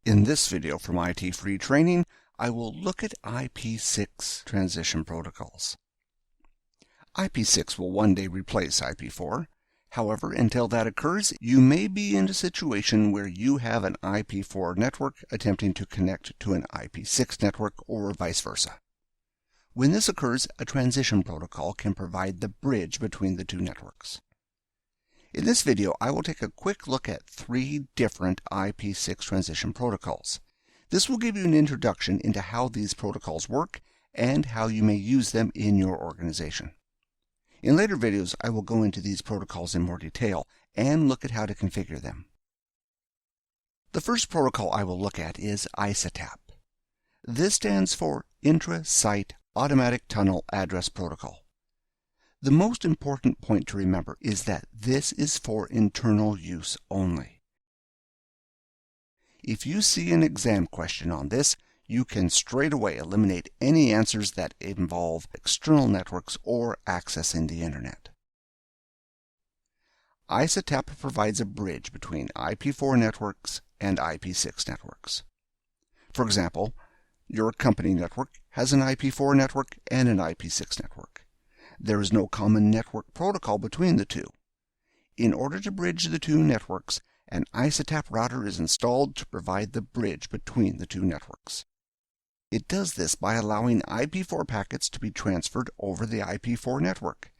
In this video from ITFreeTraining, I will look at IP6 transition protocols. IP6 will one day replace IP4. However, until that occurs, you may be in a situation where you have an IP4 network attempting to connect to an IP6 network or vice versa. When this occurs, a transition protocol can provide the bridge between the two networks. In this video, I will take a quick look at 3 different IP6 transition protocols. This will give you an introduction into how these protocols work and how you may use them in your organization. In later videos, I will go into these protocols in more detail and look at how to configure them. The first protocol I will look at is ISATAP. This stands for Intra-Site Automatic Tunnel Address Protocol. The most important point to remember is that this is for internal use only. If you see an exam question on this, you can straight away eliminate any answers that involve external networks or accessing the Internet. ISATAP provides a bridge between IP4 networks and IP6 networks. For example, your company network has an IP4 network and an IP6 network. There is no common network protocol between the two. In order to bridge the two networks, an ISATAP router is installed to provide the bridge between the two networks. It does this by allowing IP4 packets to be transferred over the IP4 network.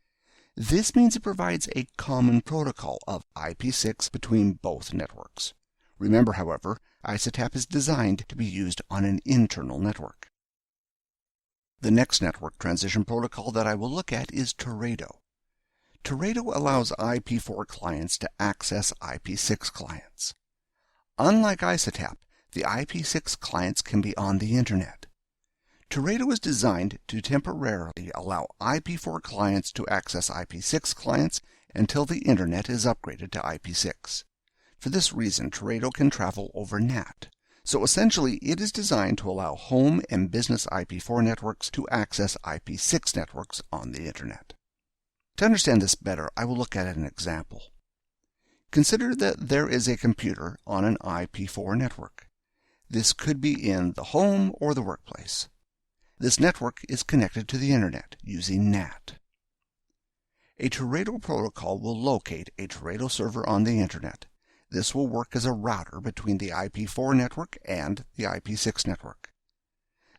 This means it provides a common protocol of IP6 between both networks. Remember, however, ISATAP is designed to be used on an internal network. The next network transition protocol that I will look at is Teredo. Teredo allows IP4 clients to access IP6 clients. Unlike ISATAP, the IP6 clients can be on the Internet. Teredo is designed to temporarily allow IP4 clients to access IP6 clients until the Internet is upgraded to IP6. For this reason, Teredo can travel over NAT. So essentially, it is designed to allow home and business IP4 networks to access IP6 networks on the Internet. To understand this better, I will look at an example. Consider that there is a computer on an IP4 network. This could be in the home or the workplace. This network is connected to the Internet using NAT. A Teredo protocol will locate a Teredo server on the Internet. This will work as a router between the IP4 network and the IP6 network.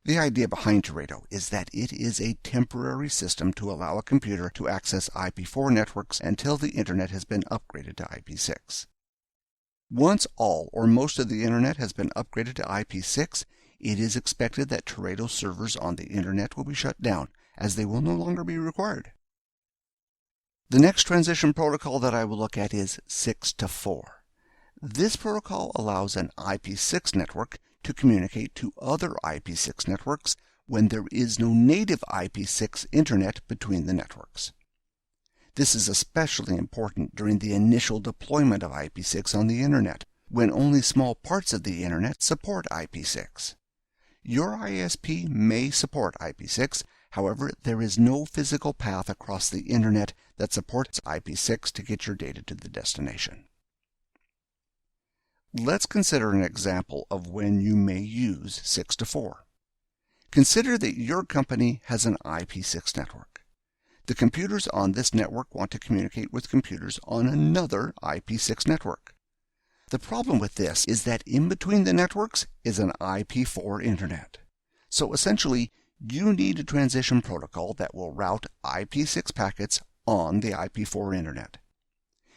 The idea behind Teredo is that it is a temporary system to allow a computer to access IP4 networks until the Internet has been upgraded to IP6. Once all or most of the Internet has been upgraded to IP6, it is expected that Teredo servers on the Internet will be shut down, as they will no longer be required. The next transition protocol that I will look at is 6-4. This protocol allows an IP6 network to communicate to other IP6 networks when there is no native IP6 Internet between the networks. This is especially important during the initial deployment of IP6 on the Internet, when only small parts of the Internet support IP6. Your ISP may support IP6, however, there is no physical path across the Internet that supports IP6 to get your data to the destination. Let's consider an example of when you may use 6-4. Consider that your company has an IP6 network. The computers on this network want to communicate with computers on another IP6 network. The problem with this is that in between the networks is an IP4 Internet. So essentially, you need a transition protocol that will route IP6 packets on the IP4 Internet.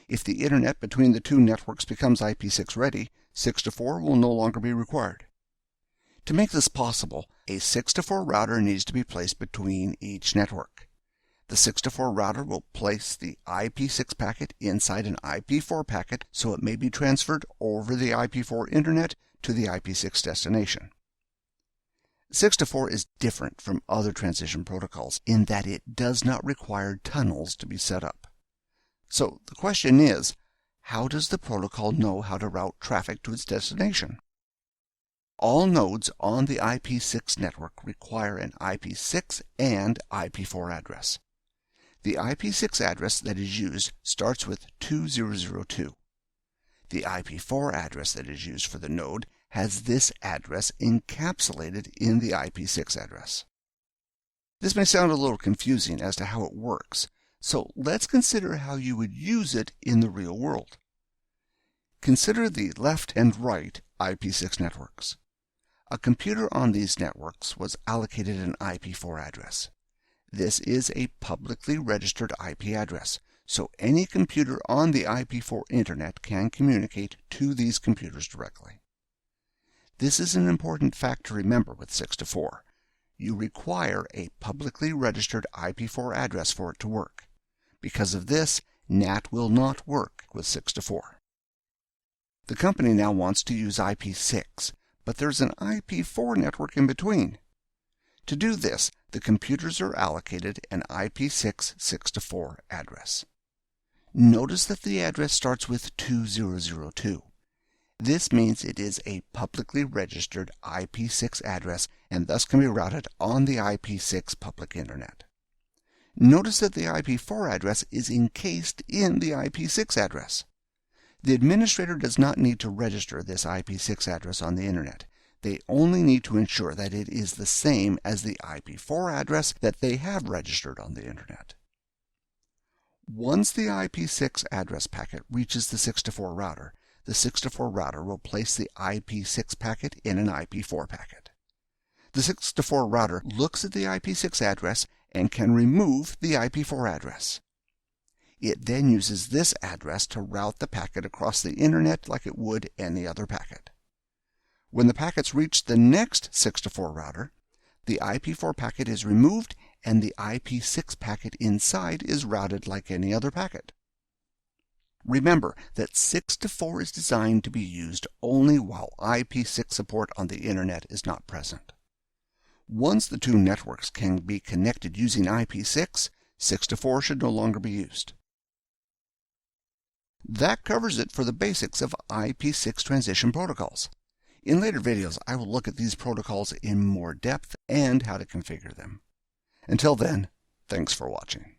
If the Internet between the two networks becomes IP6 ready, 6-4 will no longer be required. To make this possible, a 6-4 router needs to be placed between each network. The 6-4 router will place the IP6 packet inside an IP4 packet so it may be transferred over the IP4 Internet to the IP6 destination. 6-4 is different from other transition protocols in that it does not require tunnels to be set up. So the question is, how does the protocol know how to route traffic to its destination? All nodes on the IP6 network require an IP6 and IP4 address. The IP6 address that is used starts with 2002. The IP4 address that is used for the node has this address encapsulated in the IP6 address. This may sound a little confusing as to how it works, so let's consider how you would use it in the real world. Consider the left and right IP6 networks. A computer on these networks was allocated an IP4 address. This is a publicly registered IP address, so any computer on the IP4 Internet can communicate to these computers directly. This is an important fact to remember with 6-to-4. You require a publicly registered IP4 address for it to work. Because of this, NAT will not work with 6-to-4. The company now wants to use IP6, but there's an IP4 network in between. To do this, the computers are allocated an IP6 6-to-4 address. Notice that the address starts with 2002. This means it is a publicly registered IP6 address and thus can be routed on the IP6 public Internet. Notice that the IP4 address is encased in the IP6 address. The administrator does not need to register this IP6 address on the Internet. They only need to ensure that it is the same as the IP4 address that they have registered on the Internet. Once the IP6 address packet reaches the 6-to-4 router, the 6-to-4 router will place the IP6 packet in an IP4 packet. The 6-to-4 router looks at the IP6 address and can remove the IP4 address. It then uses this address to route the packet across the Internet like it would any other packet. When the packets reach the next 6-to-4 router, the IP4 packet is removed and the IP6 packet inside is routed like any other packet. Remember that 6-to-4 is designed to be used only while IP6 support on the Internet is not present. Once the two networks can be connected using IP6, 6-to-4 should no longer be used. That covers it for the basics of IP6 transition protocols. In later videos, I will look at these protocols in more depth and how to configure them. Until then, thanks for watching.